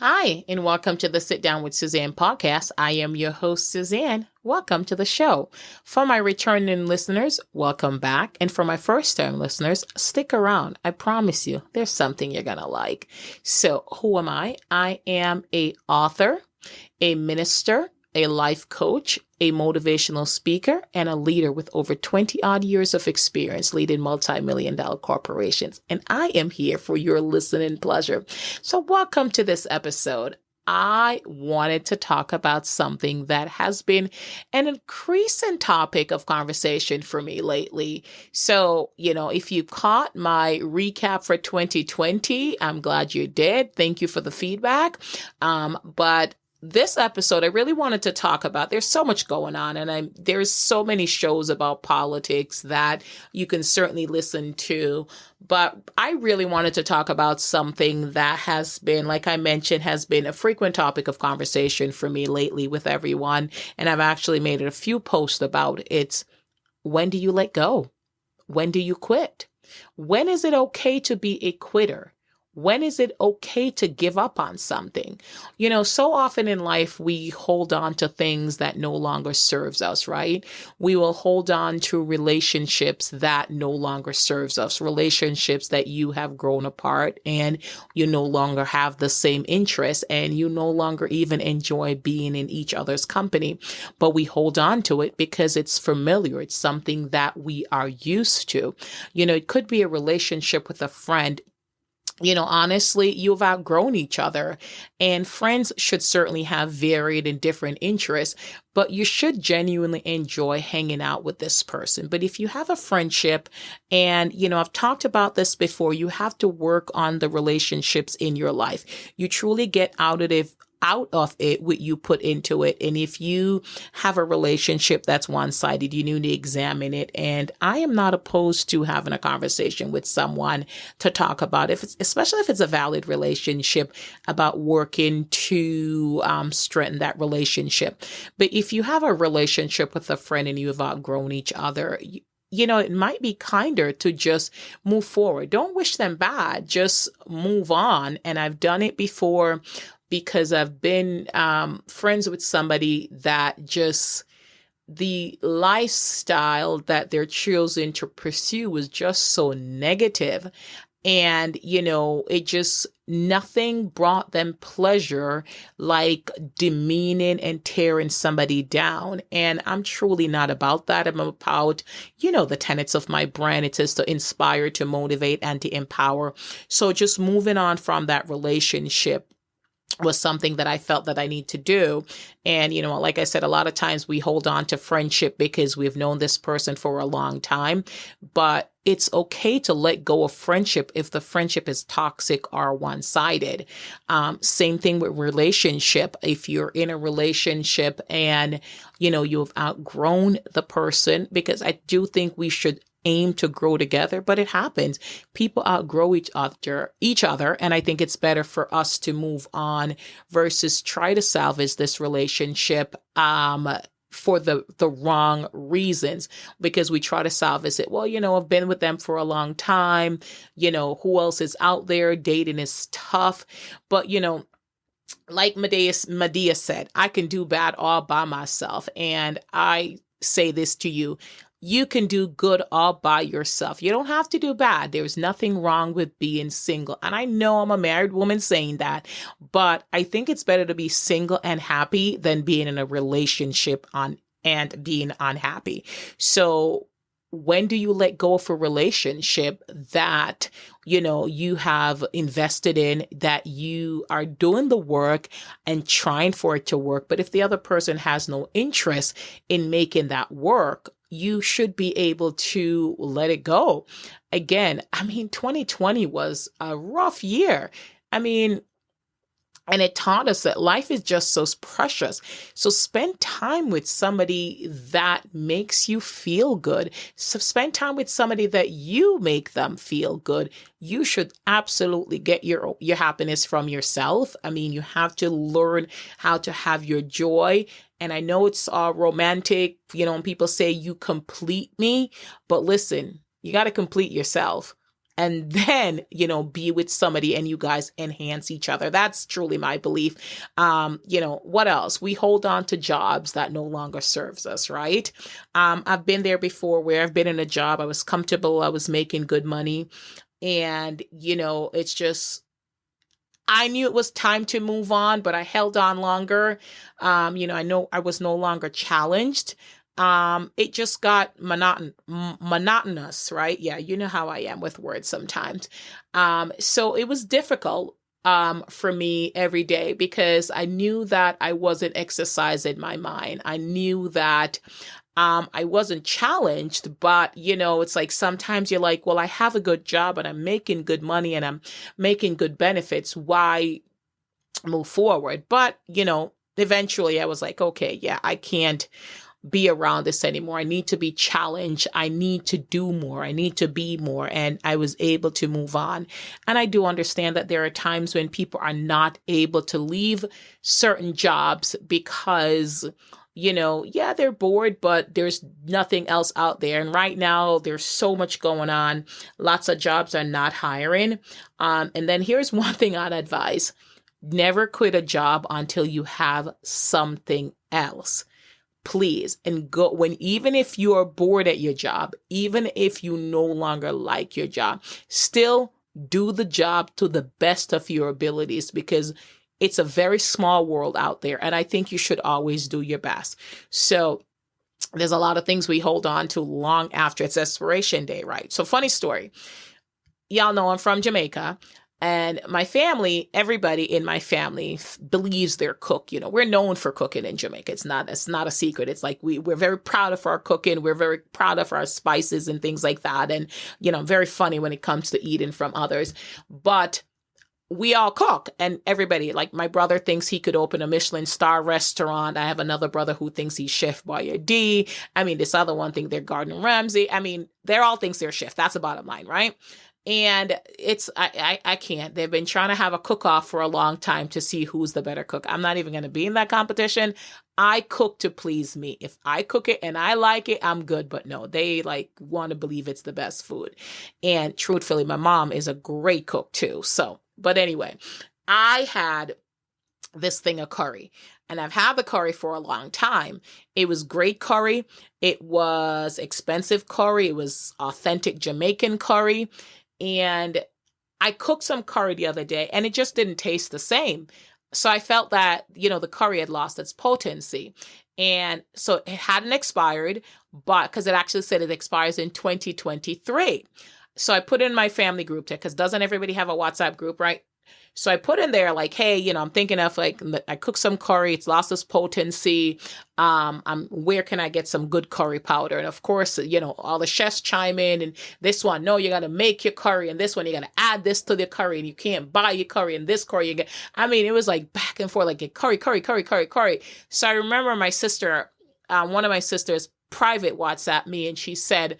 Hi, and welcome to the Sit Down with Suzanne podcast. I am your host, Suzanne. Welcome to the show. For my returning listeners, welcome back. And for my first time listeners, stick around. I promise you, there's something you're going to like. So who am I? I am a author, a minister, a life coach, a motivational speaker, and a leader with over 20 odd years of experience leading multi-million-dollar corporations. And I am here for your listening pleasure. So welcome to this episode. I wanted to talk about something that has been an increasing topic of conversation for me lately. So, if you caught my recap for 2020, I'm glad you did. Thank you for the feedback. But this episode, I really wanted to talk about, there's so much going on, and there's so many shows about politics that you can certainly listen to. But I really wanted to talk about something that has been, like I mentioned, has been a frequent topic of conversation for me lately with everyone. And I've actually made a few posts about it. It's, when do you let go? When do you quit? When is it okay to be a quitter? When is it okay to give up on something? So often in life, we hold on to things that no longer serves us, right? We will hold on to relationships that no longer serves us, relationships that you have grown apart and you no longer have the same interests and you no longer even enjoy being in each other's company. But we hold on to it because it's familiar. It's something that we are used to. It could be a relationship with a friend. Honestly, you've outgrown each other, and friends should certainly have varied and different interests, but you should genuinely enjoy hanging out with this person. But if you have a friendship, and, I've talked about this before, you have to work on the relationships in your life. You truly get out of it what you put into it. And if you have a relationship that's one-sided, you need to examine it. And I am not opposed to having a conversation with someone to talk about especially if it's a valid relationship, about working to strengthen that relationship. But if you have a relationship with a friend and you have outgrown each other, it might be kinder to just move forward. Don't wish them bad. Just move on. And I've done it before, because I've been friends with somebody that just, the lifestyle that they're choosing to pursue was just so negative. And, it just, nothing brought them pleasure like demeaning and tearing somebody down. And I'm truly not about that. I'm about, the tenets of my brand. It is to inspire, to motivate, and to empower. So just moving on from that relationship was something that I felt that I need to do. And, like I said, a lot of times we hold on to friendship because we've known this person for a long time, but it's okay to let go of friendship if the friendship is toxic or one-sided. Same thing with relationship. If you're in a relationship and, you've outgrown the person, because I do think we should aim to grow together, but it happens. People outgrow each other. And I think it's better for us to move on versus try to salvage this relationship, for the wrong reasons, because we try to salvage it. Well, I've been with them for a long time. Who else is out there? Dating is tough. But, like Medea said, I can do bad all by myself. And I say this to you. You can do good all by yourself. You don't have to do bad. There's nothing wrong with being single. And I know I'm a married woman saying that, but I think it's better to be single and happy than being in a relationship and being unhappy. So when do you let go of a relationship that, you have invested in, that you are doing the work and trying for it to work? But if the other person has no interest in making that work, you should be able to let it go. Again, 2020 was a rough year. And it taught us that life is just so precious. So spend time with somebody that makes you feel good. So spend time with somebody that you make them feel good. You should absolutely get your happiness from yourself. You have to learn how to have your joy. And I know it's romantic, when people say you complete me, but listen, you got to complete yourself. and then, be with somebody and you guys enhance each other. That's truly my belief. What else? We hold on to jobs that no longer serves us, right? I've been there before where I've been in a job. I was comfortable. I was making good money. And, it's just, I knew it was time to move on, but I held on longer. I know I was no longer challenged. It just got monotonous, right? Yeah, you know how I am with words sometimes. So it was difficult for me every day because I knew that I wasn't exercising my mind. I knew that I wasn't challenged, but it's like sometimes you're like, well, I have a good job and I'm making good money and I'm making good benefits. Why move forward? But, eventually I was like, okay, yeah, I can't be around this anymore. I need to be challenged. I need to do more. I need to be more. And I was able to move on. And I do understand that there are times when people are not able to leave certain jobs because they're bored, but there's nothing else out there. And right now there's so much going on. Lots of jobs are not hiring. And then here's one thing I'd advise. Never quit a job until you have something else. Please. And go even if you are bored at your job, even if you no longer like your job, still do the job to the best of your abilities because it's a very small world out there. And I think you should always do your best. So there's a lot of things we hold on to long after it's expiration day, right? So funny story. Y'all know I'm from Jamaica. And my family, everybody in my family believes they're cook. We're known for cooking in Jamaica. It's not a secret. It's like we're very proud of our cooking. We're very proud of our spices and things like that. And, very funny when it comes to eating from others. But we all cook, and everybody, like my brother thinks he could open a Michelin star restaurant. I have another brother who thinks he's Chef Boyardee. This other one thinks they're Gordon Ramsay. They all thinks they're chef. That's the bottom line, right? And I can't. They've been trying to have a cook-off for a long time to see who's the better cook. I'm not even going to be in that competition. I cook to please me. If I cook it and I like it, I'm good. But no, they want to believe it's the best food. And truthfully, my mom is a great cook too. So, but anyway, I had this thing of curry. And I've had the curry for a long time. It was great curry. It was expensive curry. It was authentic Jamaican curry. And I cooked some curry the other day and it just didn't taste the same. So I felt that, the curry had lost its potency. And so it hadn't expired, but because it actually said it expires in 2023. So I put in my family group there because doesn't everybody have a WhatsApp group, right? So I put in there hey, I'm thinking of I cooked some curry. It's lost its potency. Where can I get some good curry powder? And of course, all the chefs chime in and this one, no, you got to make your curry. And this one, you got to add this to the curry and you can't buy your curry and this curry. It was back and forth, curry. So I remember my sister, one of my sisters private WhatsApp me and she said,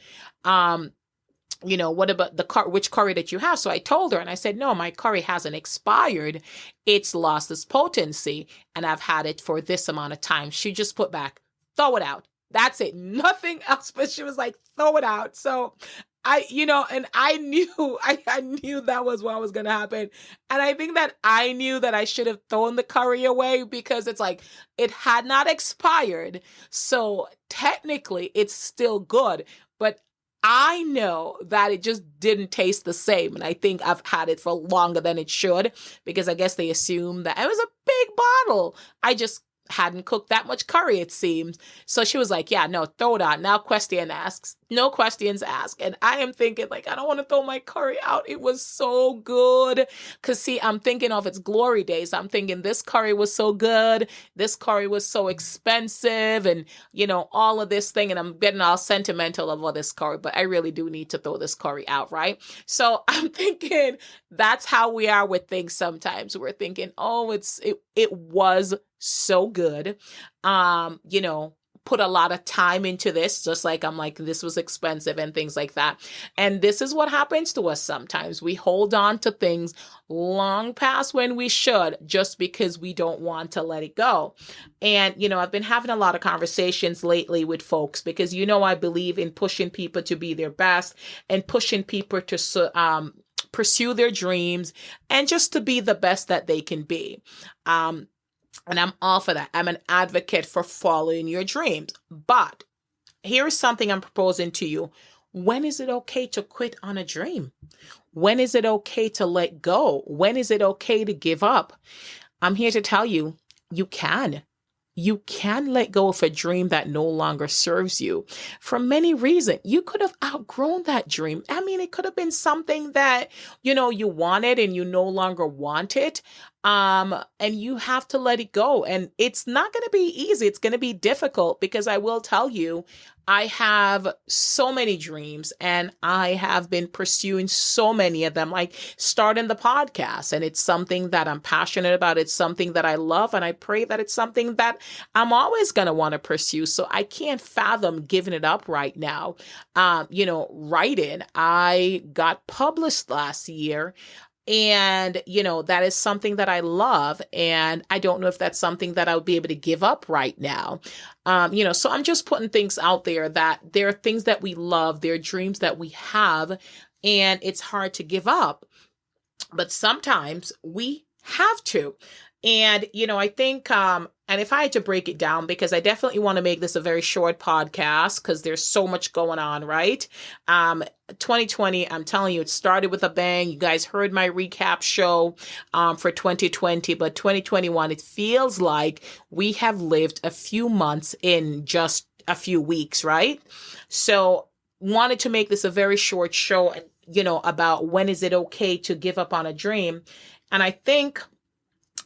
what about which curry that you have? So I told her and I said, no, my curry hasn't expired. It's lost its potency and I've had it for this amount of time. She just put back, throw it out. That's it. Nothing else. But she was like, throw it out. So and I knew, I knew that was what was going to happen. And I think that I knew that I should have thrown the curry away because it's it had not expired. So technically it's still good, but I know that it just didn't taste the same. And I think I've had it for longer than it should because I guess they assumed that it was a big bottle. I just hadn't cooked that much curry, it seems. So she was like, yeah, no, throw it out. Now no questions asked. And I am thinking I don't want to throw my curry out. It was so good. Cause see, I'm thinking of its glory days. I'm thinking this curry was so good. This curry was so expensive and, all of this thing. And I'm getting all sentimental about this curry, but I really do need to throw this curry out, right? So I'm thinking that's how we are with things sometimes. We're thinking, oh, it was so good. put a lot of time into this, just like I'm like, this was expensive and things like that. And this is what happens to us sometimes. We hold on to things long past when we should, just because we don't want to let it go. And, I've been having a lot of conversations lately with folks because, I believe in pushing people to be their best and pushing people to pursue their dreams and just to be the best that they can be. And I'm all for that. I'm an advocate for following your dreams. But here's something I'm proposing to you. When is it okay to quit on a dream? When is it okay to let go? When is it okay to give up? I'm here to tell you, you can. You can let go of a dream that no longer serves you for many reasons. You could have outgrown that dream. I mean, it could have been something that, you wanted and you no longer want it. And you have to let it go. And it's not going to be easy. It's going to be difficult because I will tell you, I have so many dreams and I have been pursuing so many of them, like starting the podcast. And it's something that I'm passionate about. It's something that I love. And I pray that it's something that I'm always going to want to pursue. So I can't fathom giving it up right now. Writing, I got published last year. And, that is something that I love. And I don't know if that's something that I would be able to give up right now. So I'm just putting things out there that there are things that we love. There are dreams that we have, and it's hard to give up. But sometimes we have to. And, I think, and if I had to break it down, because I definitely want to make this a very short podcast because there's so much going on, right? 2020, I'm telling you, it started with a bang. You guys heard my recap show for 2020, but 2021, it feels like we have lived a few months in just a few weeks, right? So wanted to make this a very short show, about when is it okay to give up on a dream. And I think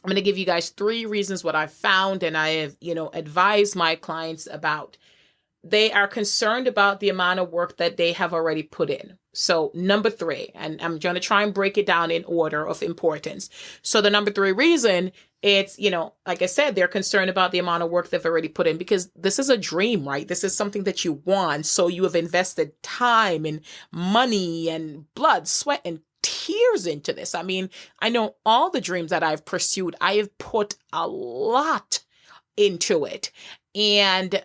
I'm going to give you guys 3 reasons what I've found and I have, advised my clients about. They are concerned about the amount of work that they have already put in. So number 3, and I'm going to try and break it down in order of importance. So the number 3 reason, it's, like I said, they're concerned about the amount of work they've already put in because this is a dream, right? This is something that you want. So you have invested time and money and blood, sweat, and tears into this. I mean, I know all the dreams that I've pursued, I have put a lot into it. And,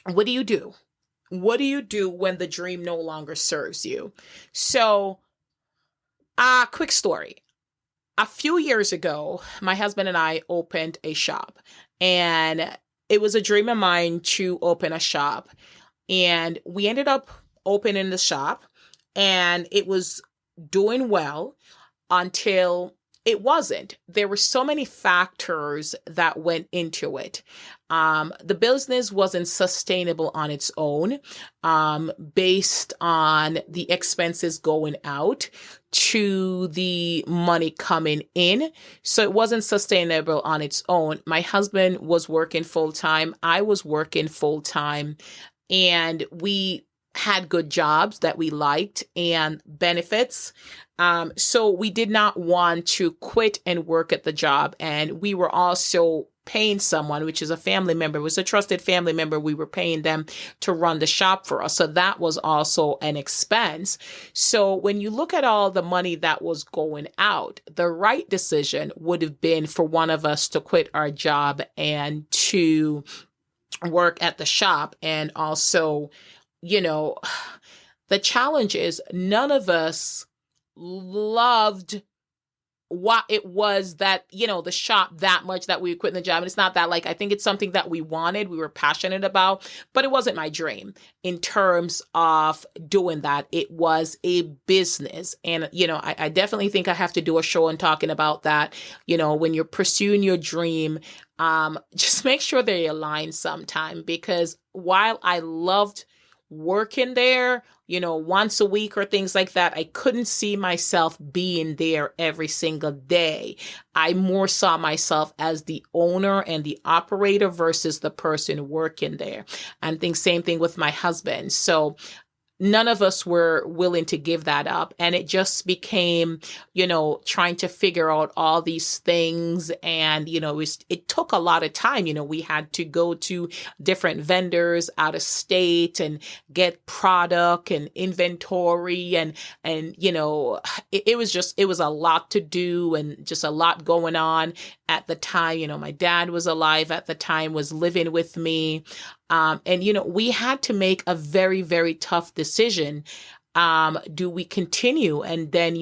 what do you do? What do you do when the dream no longer serves you? So, quick story. A few years ago, my husband and I opened a shop, and it was a dream of mine to open a shop. And we ended up opening the shop, and it was doing well until it wasn't. There were so many factors that went into it. The business wasn't sustainable on its own, based on the expenses going out to the money coming in. So it wasn't sustainable on its own. My husband was working full time. I was working full time, and we had good jobs that we liked and benefits. So we did not want to quit and work at the job. And we were also paying someone, which is a family member, it was a trusted family member. We were paying them to run the shop for us. So that was also an expense. So when you look at all the money that was going out, the right decision would have been for one of us to quit our job and to work at the shop. And also, the challenge is none of us loved what it was that, the shop that much that we quit the job. And it's not that I think it's something that we wanted, we were passionate about, but it wasn't my dream in terms of doing that. It was a business. And, I definitely think I have to do a show and talking about that. When you're pursuing your dream, just make sure they align sometime, because while I loved working there, once a week or things like that, I couldn't see myself being there every single day. I more saw myself as the owner and the operator versus the person working there. And think same thing with my husband. So none of us were willing to give that up. And it just became, trying to figure out all these things. And, it took a lot of time. We had to go to different vendors out of state and get product and inventory. And it was a lot to do and just a lot going on at the time. My dad was alive at the time, was living with me. We had to make a very, very tough decision. Do we continue? And then,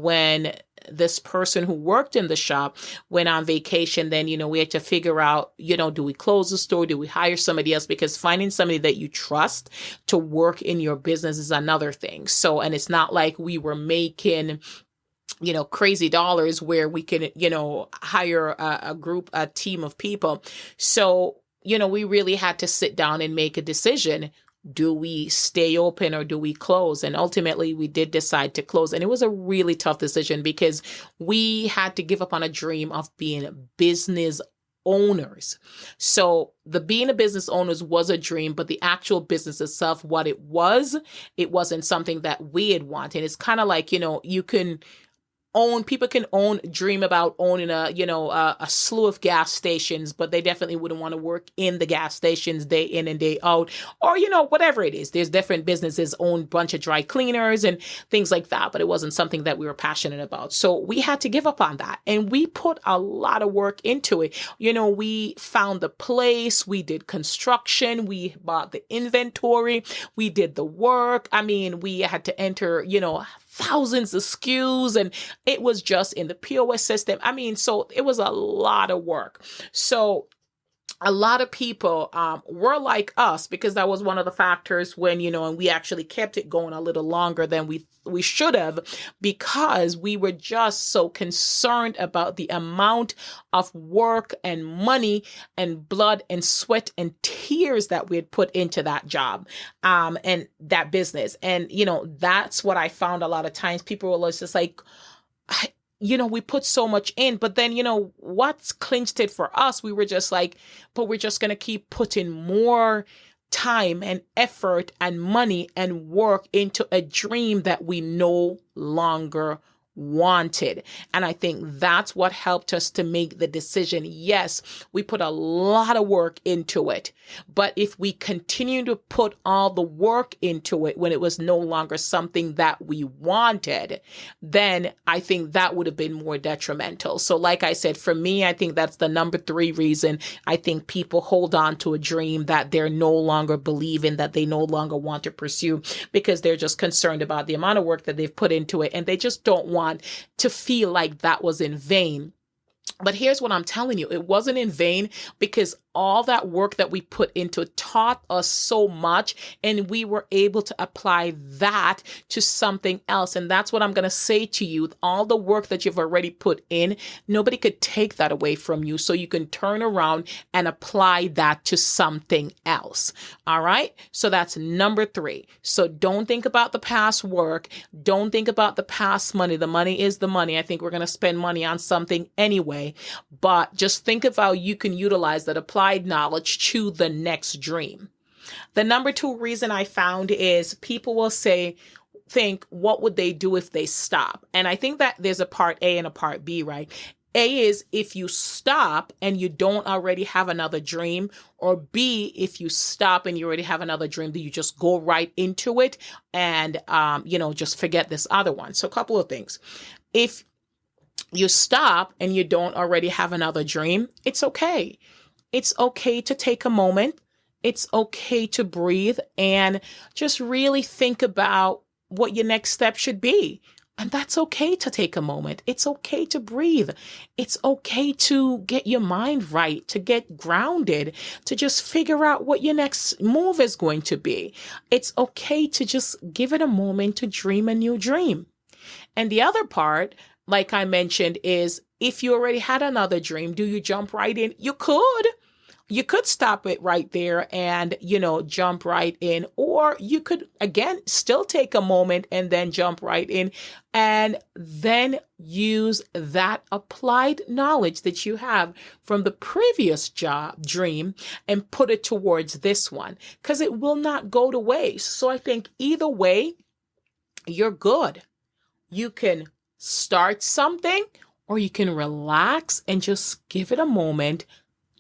when this person who worked in the shop went on vacation, then, we had to figure out, do we close the store? Do we hire somebody else? Because finding somebody that you trust to work in your business is another thing. So, and it's not like we were making crazy dollars where we could, hire a team of people. So, we really had to sit down and make a decision. Do we stay open or do we close? And ultimately, we did decide to close. And it was a really tough decision because we had to give up on a dream of being business owners. So the being a business owners was a dream, but the actual business itself, what it wasn't something that we had wanted. It's kind of like, people can dream about owning a slew of gas stations, but they definitely wouldn't want to work in the gas stations day in and day out, or, whatever it is. There's different businesses own a bunch of dry cleaners and things like that, but it wasn't something that we were passionate about. So we had to give up on that. And we put a lot of work into it. We found the place, we did construction, we bought the inventory, we did the work. I mean, we had to enter, thousands of SKUs, and it was just in the POS system. I mean, so it was a lot of work. So a lot of people were like us, because that was one of the factors when, and we actually kept it going a little longer than we should have, because we were just so concerned about the amount of work and money and blood and sweat and tears that we had put into that job and that business. And, that's what I found a lot of times. People were just like, we put so much in, but then, what's clinched it for us? We were just like, but we're just going to keep putting more time and effort and money and work into a dream that we no longer wanted. And I think that's what helped us to make the decision. Yes, we put a lot of work into it, but if we continue to put all the work into it when it was no longer something that we wanted, then I think that would have been more detrimental. So like I said, for me, I think that's the number 3 reason I think people hold on to a dream that they're no longer believing, that they no longer want to pursue, because they're just concerned about the amount of work that they've put into it, and they just don't want to feel like that was in vain. But here's what I'm telling you. It wasn't in vain, because all that work that we put into taught us so much, and we were able to apply that to something else. And that's what I'm going to say to you. All the work that you've already put in, nobody could take that away from you. So you can turn around and apply that to something else. All right. So that's number 3. So don't think about the past work. Don't think about the past money. The money is the money. I think we're going to spend money on something anyway, but just think of how you can utilize that applied knowledge to the next dream. The number 2 reason I found is people will think, what would they do if they stop? And I think that there's a part A and a part B, right? A is if you stop and you don't already have another dream, or B, if you stop and you already have another dream, that you just go right into it and, just forget this other one. So a couple of things. If you stop and you don't already have another dream, it's okay. It's okay to take a moment. It's okay to breathe and just really think about what your next step should be. And that's okay to take a moment. It's okay to breathe. It's okay to get your mind right, to get grounded, to just figure out what your next move is going to be. It's okay to just give it a moment to dream a new dream. And the other part, like I mentioned, is if you already had another dream, do you jump right in? You could. you could stop it right there and, jump right in, or you could, again, still take a moment and then jump right in and then use that applied knowledge that you have from the previous dream and put it towards this one, because it will not go to waste. So I think either way, you're good. You can start something or you can relax and just give it a moment,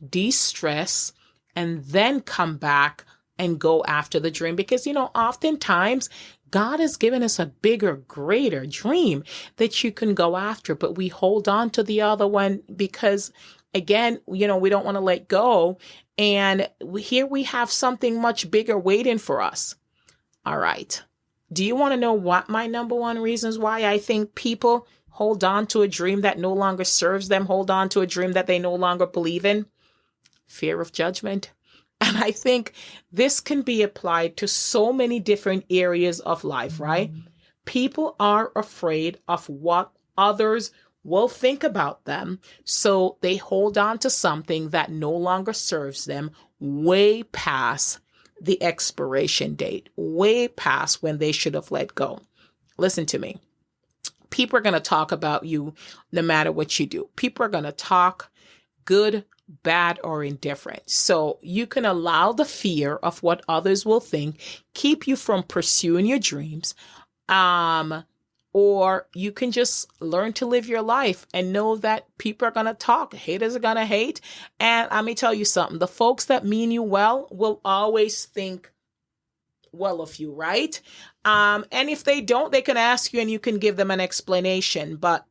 de-stress, and then come back and go after the dream. Because, oftentimes God has given us a bigger, greater dream that you can go after, but we hold on to the other one because, again, we don't want to let go. And here we have something much bigger waiting for us. All right. Do you want to know what my number one reasons why I think people hold on to a dream that no longer serves them, hold on to a dream that they no longer believe in? Fear of judgment. And I think this can be applied to so many different areas of life, right? People are afraid of what others will think about them. So they hold on to something that no longer serves them way past the expiration date, way past when they should have let go. Listen to me. People are going to talk about you no matter what you do. People are going to talk good, bad, or indifferent. So you can allow the fear of what others will think keep you from pursuing your dreams. Or you can just learn to live your life and know that people are going to talk. Haters are going to hate. And let me tell you something. The folks that mean you well will always think well of you, right? And if they don't, they can ask you and you can give them an explanation. But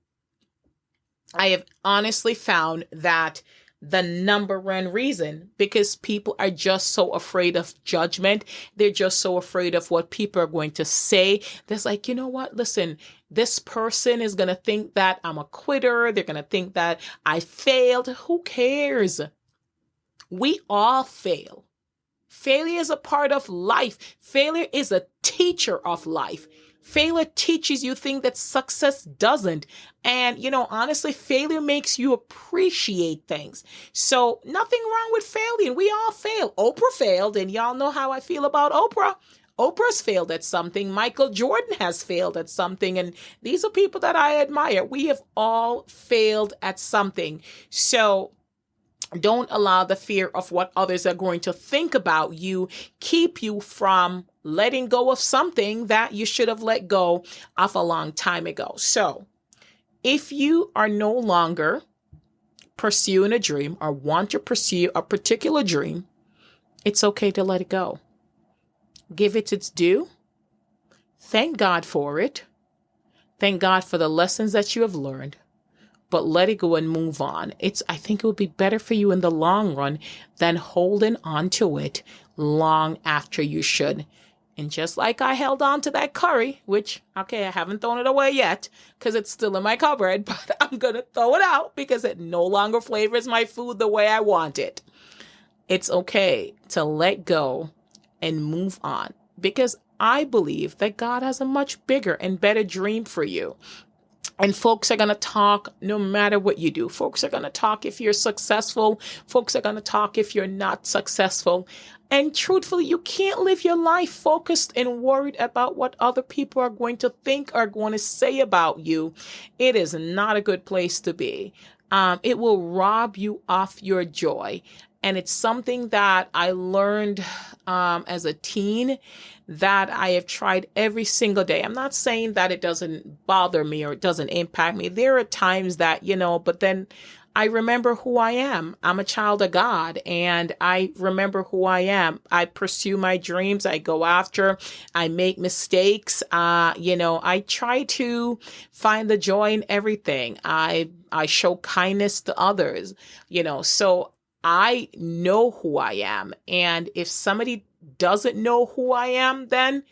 I have honestly found that the number one reason, because people are just so afraid of judgment. They're just so afraid of what people are going to say. There's like, you know what? Listen, this person is going to think that I'm a quitter. They're going to think that I failed. Who cares? We all fail. Failure is a part of life. Failure is a teacher of life. Failure teaches you things that success doesn't. And, honestly, failure makes you appreciate things. So nothing wrong with failing. We all fail. Oprah failed, and y'all know how I feel about Oprah. Oprah's failed at something. Michael Jordan has failed at something. And these are people that I admire. We have all failed at something. So don't allow the fear of what others are going to think about you keep you from letting go of something that you should have let go of a long time ago. So if you are no longer pursuing a dream or want to pursue a particular dream, it's okay to let it go. Give it its due. Thank God for it. Thank God for the lessons that you have learned. But let it go and move on. I think it would be better for you in the long run than holding on to it long after you should. And just like I held on to that curry, which, okay, I haven't thrown it away yet because it's still in my cupboard, but I'm going to throw it out because it no longer flavors my food the way I want it. It's okay to let go and move on because I believe that God has a much bigger and better dream for you. And folks are going to talk no matter what you do. Folks are going to talk if you're successful. Folks are going to talk if you're not successful. And truthfully, you can't live your life focused and worried about what other people are going to think or going to say about you. It is not a good place to be. It will rob you of your joy. And it's something that I learned as a teen that I have tried every single day. I'm not saying that it doesn't bother me or it doesn't impact me. There are times that, but then I remember who I am. I'm a child of God and I remember who I am. I pursue my dreams. I go after, I make mistakes. I try to find the joy in everything. I show kindness to others, so I know who I am. And if somebody doesn't know who I am, then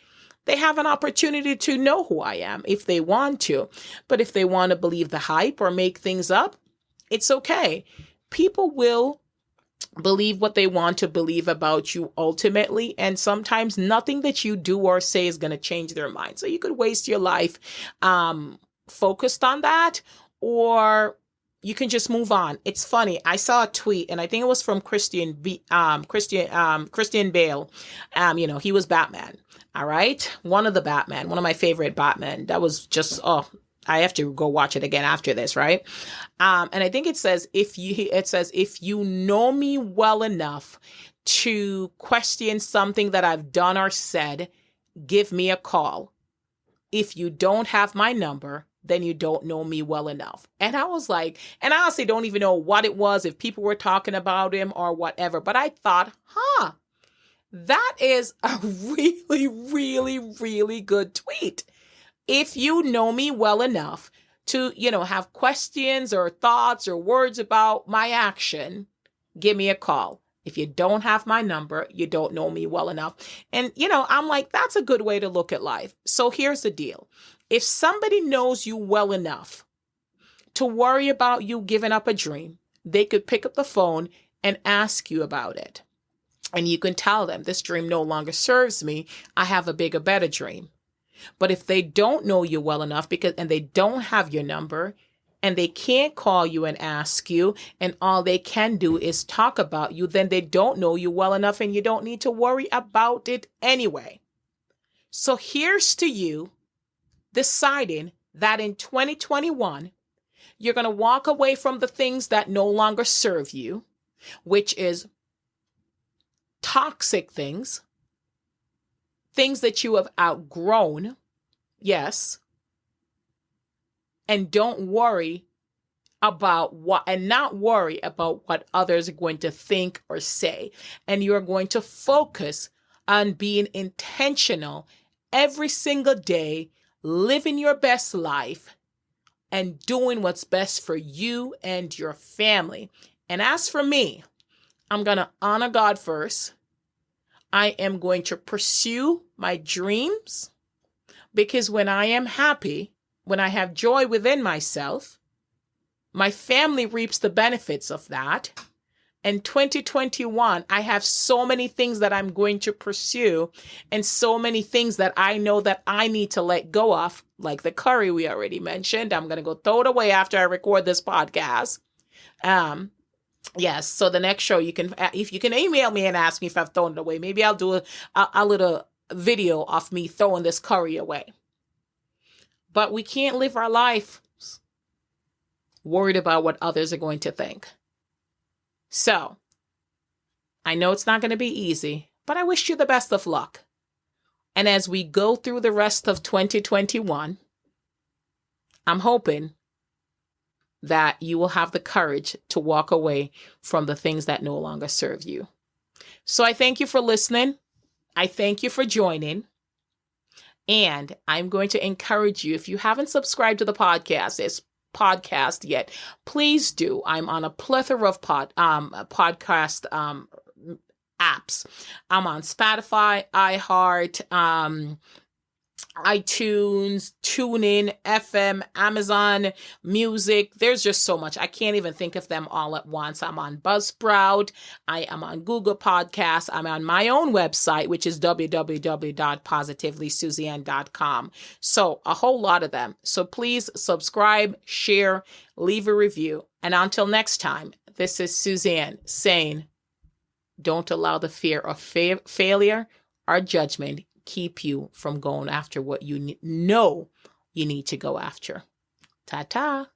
they have an opportunity to know who I am if they want to. But if they want to believe the hype or make things up, it's okay. People will believe what they want to believe about you ultimately. And sometimes nothing that you do or say is going to change their mind. So you could waste your life focused on that, or you can just move on. It's funny. I saw a tweet, and I think it was from Christian Bale. He was Batman. All right, one of my favorite Batman. That was just I have to go watch it again after this, right? And I think it says if you know me well enough to question something that I've done or said, give me a call. If you don't have my number, then you don't know me well enough. And I was like, and I honestly don't even know what it was, if people were talking about him or whatever. But I thought, that is a really, really, really good tweet. If you know me well enough to, have questions or thoughts or words about my action, give me a call. If you don't have my number, you don't know me well enough. And, I'm like, that's a good way to look at life. So here's the deal. If somebody knows you well enough to worry about you giving up a dream, they could pick up the phone and ask you about it. And you can tell them, this dream no longer serves me. I have a bigger, better dream. But if they don't know you well enough and they don't have your number and they can't call you and ask you, and all they can do is talk about you, then they don't know you well enough and you don't need to worry about it anyway. So here's to you deciding that in 2021, you're going to walk away from the things that no longer serve you, which is toxic things that you have outgrown, yes, and not worry about what others are going to think or say. And you're going to focus on being intentional every single day, living your best life and doing what's best for you and your family. And as for me, I'm going to honor God first. I am going to pursue my dreams, because when I am happy, when I have joy within myself, my family reaps the benefits of that. In 2021, I have so many things that I'm going to pursue and so many things that I know that I need to let go of, like the curry we already mentioned. I'm going to go throw it away after I record this podcast. Yes. So the next show, if you can email me and ask me if I've thrown it away, maybe I'll do a little video of me throwing this curry away. But we can't live our life worried about what others are going to think. So I know it's not going to be easy, but I wish you the best of luck. And as we go through the rest of 2021, I'm hoping that you will have the courage to walk away from the things that no longer serve you. So I thank you for listening. I thank you for joining. And I'm going to encourage you, if you haven't subscribed to the podcast yet, please do. I'm on a plethora of podcast apps. I'm on Spotify, iHeart, iTunes, TuneIn, FM, Amazon Music. There's just so much. I can't even think of them all at once. I'm on Buzzsprout. I am on Google Podcasts. I'm on my own website, which is www.positivelysuzanne.com. So a whole lot of them. So please subscribe, share, leave a review. And until next time, this is Suzanne saying, don't allow the fear of failure or judgment keep you from going after what you know you need to go after. Ta-ta.